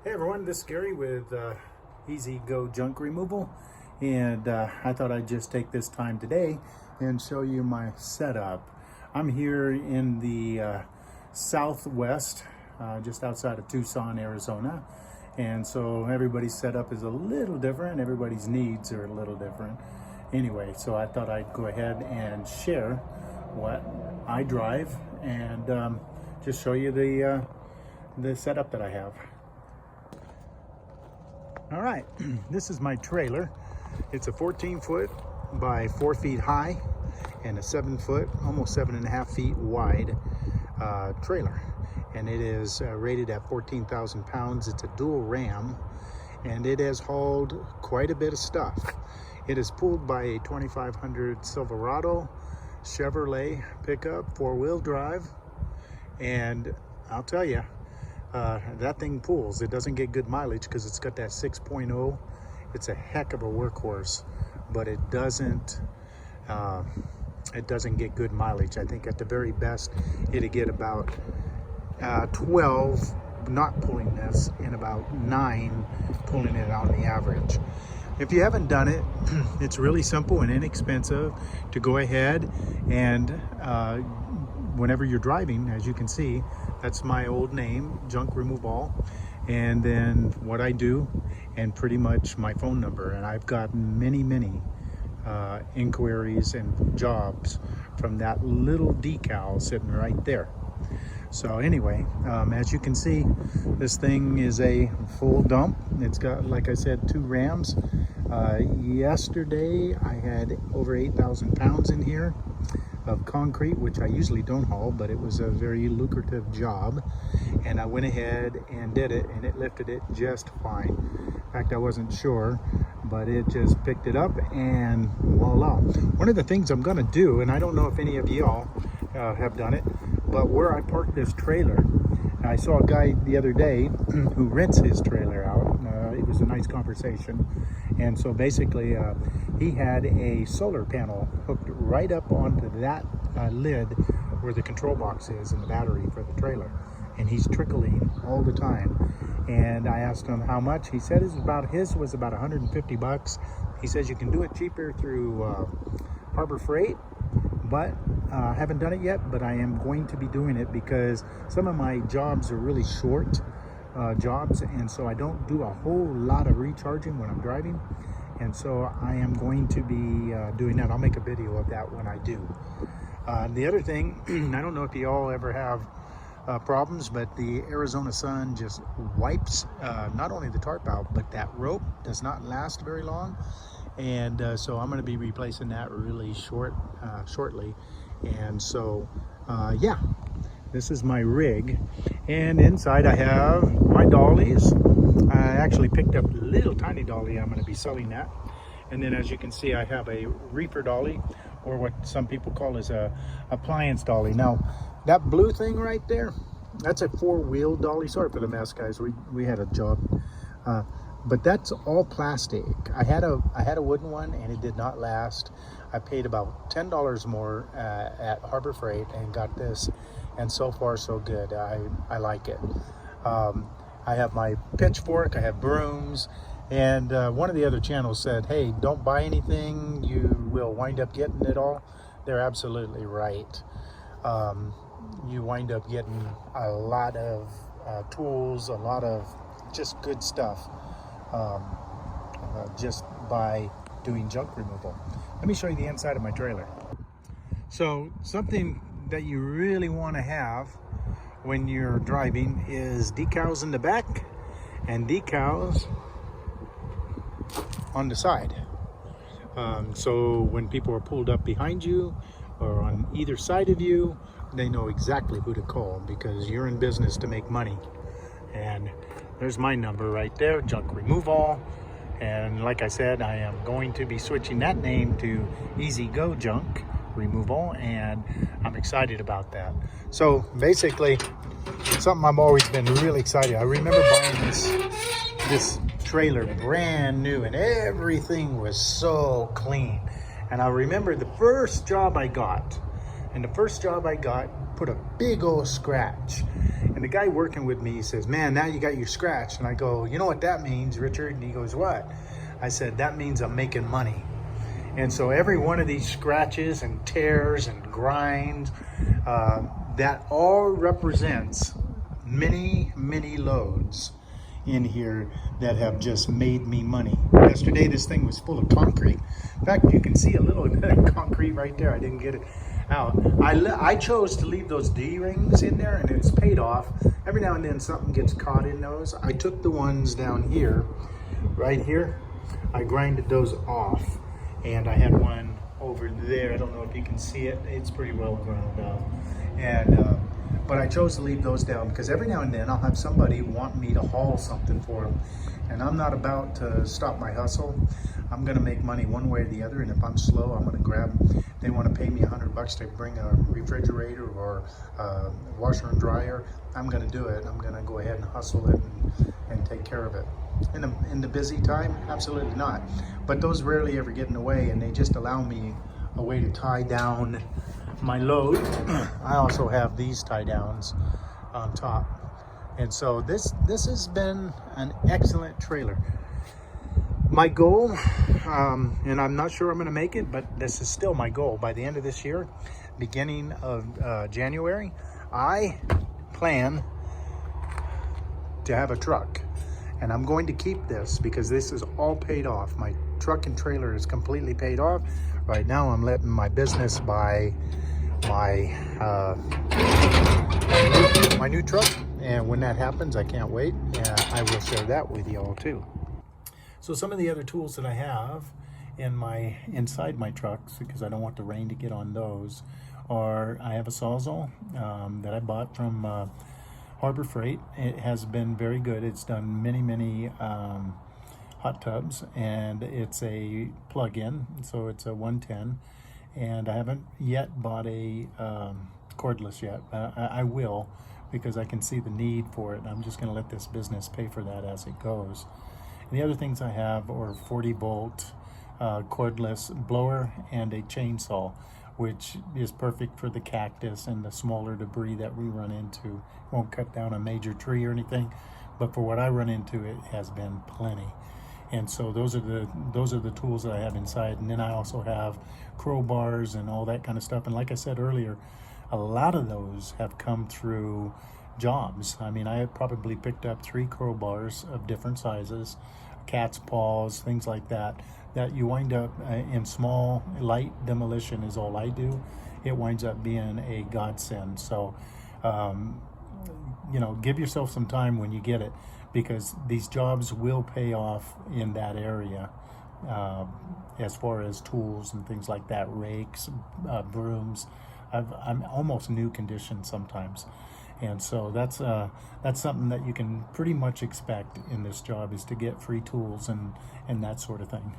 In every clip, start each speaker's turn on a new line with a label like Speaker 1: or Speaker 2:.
Speaker 1: Hey everyone, this is Gary with Easy Go Junk Removal, and I thought I'd just take this time today and show you my setup. I'm here in the southwest, just outside of Tucson, Arizona, and so everybody's setup is a little different, everybody's needs are a little different. Anyway, so I thought I'd go ahead and share what I drive and just show you the setup that I have. All right, this is my trailer. It's a 14-foot by 4 feet high and a 7-foot, almost 7.5 feet wide trailer. And it is rated at 14,000 pounds. It's a dual ram, and it has hauled quite a bit of stuff. It is pulled by a 2500 Silverado Chevrolet pickup, 4-wheel drive, and I'll tell you, that thing pulls. It doesn't get good mileage because it's got that 6.0. It's a heck of a workhorse, but it doesn't get good mileage. I think at the very best it'd get about 12 not pulling this and about 9 pulling it on the average. If you haven't done it, it's really simple and inexpensive to go ahead and whenever you're driving, as you can see, that's my old name, Junk Removal, and then what I do, and pretty much my phone number. And I've gotten many inquiries and jobs from that little decal sitting right there. So anyway, as you can see, this thing is a full dump. It's got, like I said, 2 rams. Yesterday I had over 8,000 pounds in here of concrete, which I usually don't haul, but it was a very lucrative job, and I went ahead and did it, and it lifted it just fine. In fact, I wasn't sure, but it just picked it up, and voila. One of the things I'm gonna do, and I don't know if any of y'all have done it, but where I parked this trailer, I saw a guy the other day who rents his trailer out. It was a nice conversation, and so basically he had a solar panel hooked right up onto that lid where the control box is and the battery for the trailer, and he's trickling all the time. And I asked him how much. He said his was about 150 bucks. He says you can do it cheaper through Harbor Freight, but I haven't done it yet, but I am going to be doing it because some of my jobs are really short jobs, and so I don't do a whole lot of recharging when I'm driving, and so I am going to be doing that. I'll make a video of that when I do. The other thing, I don't know if you all ever have problems, but the Arizona sun just wipes not only the tarp out, but that rope does not last very long. And so I'm going to be replacing that really shortly. And so yeah, this is my rig, and inside I have my dollies. I actually picked up a little tiny dolly. I'm going to be selling that. And then as you can see, I have a reefer dolly, or what some people call is a appliance dolly. Now that blue thing right there, that's a 4-wheel dolly. Sorry for the mess, guys. We had a job, but that's all plastic. I had a wooden one, and it did not last. I paid about $10 more at Harbor Freight and got this, and so far so good. I like it. I have my pitchfork, I have brooms, and one of the other channels said, hey, don't buy anything, you will wind up getting it all. They're absolutely right. You wind up getting a lot of tools, a lot of just good stuff just by doing junk removal. Let me show you the inside of my trailer. So something that you really want to have when you're driving is decals in the back and decals on the side. So when people are pulled up behind you or on either side of you, they know exactly who to call, because you're in business to make money. And there's my number right there, Junk Removal. And like I said, I am going to be switching that name to Easy Go Junk Removal, and I'm excited about that. So basically, something I've always been really excited. I remember buying this trailer brand new, and everything was so clean. And I remember the first job I got, put a big old scratch. And And the guy working with me says, man, now you got your scratch. And I go, you know what that means, Richard? And he goes, what? I said, that means I'm making money. And so every one of these scratches and tears and grinds, that all represents many, many loads in here that have just made me money. Yesterday, this thing was full of concrete. In fact, you can see a little concrete right there. I didn't get it out. I chose to leave those D-rings in there, and it's paid off. Every now and then something gets caught in those. I took the ones down here, right here. I grinded those off, and I had one over there. I don't know if you can see it. It's pretty well ground out. And but I chose to leave those down because every now and then I'll have somebody want me to haul something for them. And I'm not about to stop my hustle. I'm gonna make money one way or the other, and if I'm slow, I'm gonna grab, they wanna pay me $100 to bring a refrigerator or a washer and dryer, I'm gonna do it. I'm gonna go ahead and hustle it and take care of it. In the busy time, absolutely not. But those rarely ever get in the way, and they just allow me a way to tie down my load. I also have these tie downs on top. And so this has been an excellent trailer. My goal, and I'm not sure I'm gonna make it, but this is still my goal. By the end of this year, beginning of January, I plan to have a truck. And I'm going to keep this because this is all paid off. My truck and trailer is completely paid off. Right now I'm letting my business buy my new truck. And when that happens, I can't wait. And I will share that with you all too. So some of the other tools that I have inside my trucks, because I don't want the rain to get on those, are I have a Sawzall that I bought from Harbor Freight. It has been very good. It's done many hot tubs, and it's a plug-in, so it's a 110. And I haven't yet bought a cordless yet. I will, because I can see the need for it. I'm just going to let this business pay for that as it goes. And the other things I have are 40-volt cordless blower and a chainsaw, which is perfect for the cactus and the smaller debris that we run into. Won't cut down a major tree or anything, but for what I run into, it has been plenty. And so those are the tools that I have inside. And then I also have crowbars and all that kind of stuff. And like I said earlier, a lot of those have come through jobs. I mean, I have probably picked up 3 crowbars of different sizes, cat's paws, things like that, that you wind up in small, light demolition is all I do. It winds up being a godsend. So, you know, give yourself some time when you get it, because these jobs will pay off in that area as far as tools and things like that, rakes, brooms. I'm almost new condition sometimes. And so that's something that you can pretty much expect in this job, is to get free tools and that sort of thing.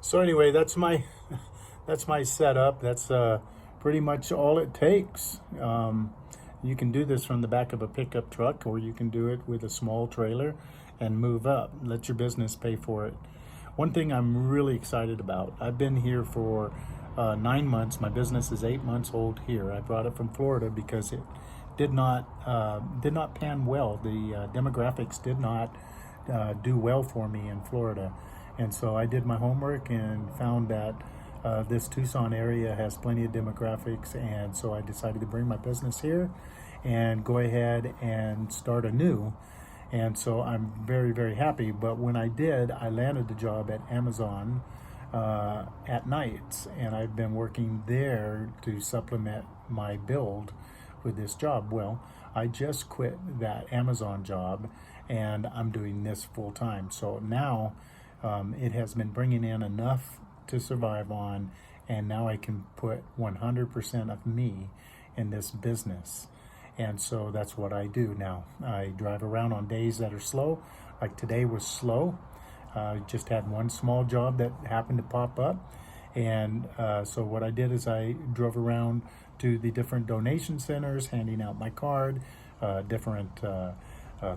Speaker 1: So anyway, that's my setup. That's pretty much all it takes. You can do this from the back of a pickup truck, or you can do it with a small trailer and move up. Let your business pay for it. One thing I'm really excited about, I've been here for 9 months. My business is 8 months old here. I brought it from Florida because it did not pan well. The demographics did not do well for me in Florida. And so I did my homework and found that this Tucson area has plenty of demographics, and so I decided to bring my business here and go ahead and start anew. And so I'm very, very happy. But when I did, I landed the job at Amazon at nights, and I've been working there to supplement my build with this job. Well, I just quit that Amazon job, and I'm doing this full time. So now it has been bringing in enough to survive on, and now I can put 100% of me in this business. And so that's what I do now. I drive around on days that are slow. Like today was slow. Just had one small job that happened to pop up. And so what I did is I drove around to the different donation centers, handing out my card, different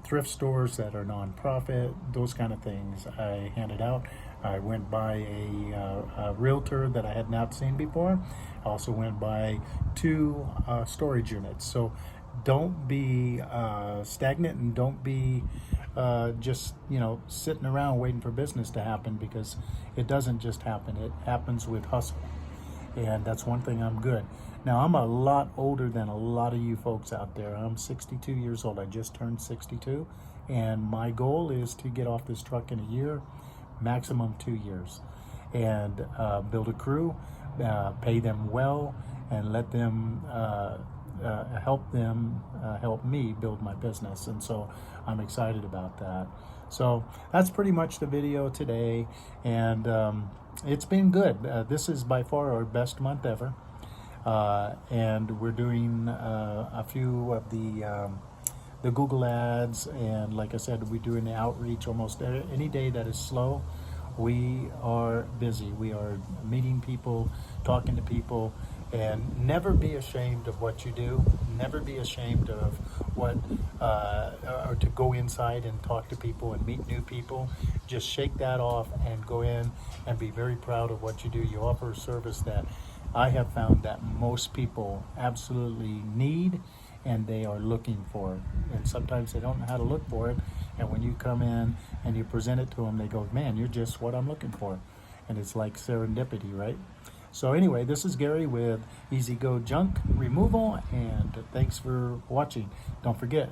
Speaker 1: thrift stores that are nonprofit, those kind of things I handed out. I went by a realtor that I had not seen before. I also went by 2 storage units. So don't be stagnant, and don't be just, you know, sitting around waiting for business to happen, because it doesn't just happen. It happens with hustle. And that's one thing I'm good. Now, I'm a lot older than a lot of you folks out there. I'm 62 years old. I just turned 62. And my goal is to get off this truck in a year, maximum 2 years. And build a crew, pay them well, and let them help me build my business. And so I'm excited about that. So that's pretty much the video today. And it's been good. This is by far our best month ever. And we're doing a few of the Google ads, and like I said, we're doing the outreach almost any day that is slow. We are busy. We are meeting people, talking to people, and never be ashamed of what you do. Never be ashamed of what, or to go inside and talk to people and meet new people. Just shake that off and go in and be very proud of what you do. You offer a service that I have found that most people absolutely need, and they are looking for it. And sometimes they don't know how to look for it. And when you come in and you present it to them, they go, man, you're just what I'm looking for. And it's like serendipity, right? So anyway, this is Gary with Easy Go Junk Removal, and thanks for watching. Don't forget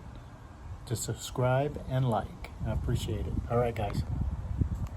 Speaker 1: to subscribe and like. I appreciate it. All right, guys.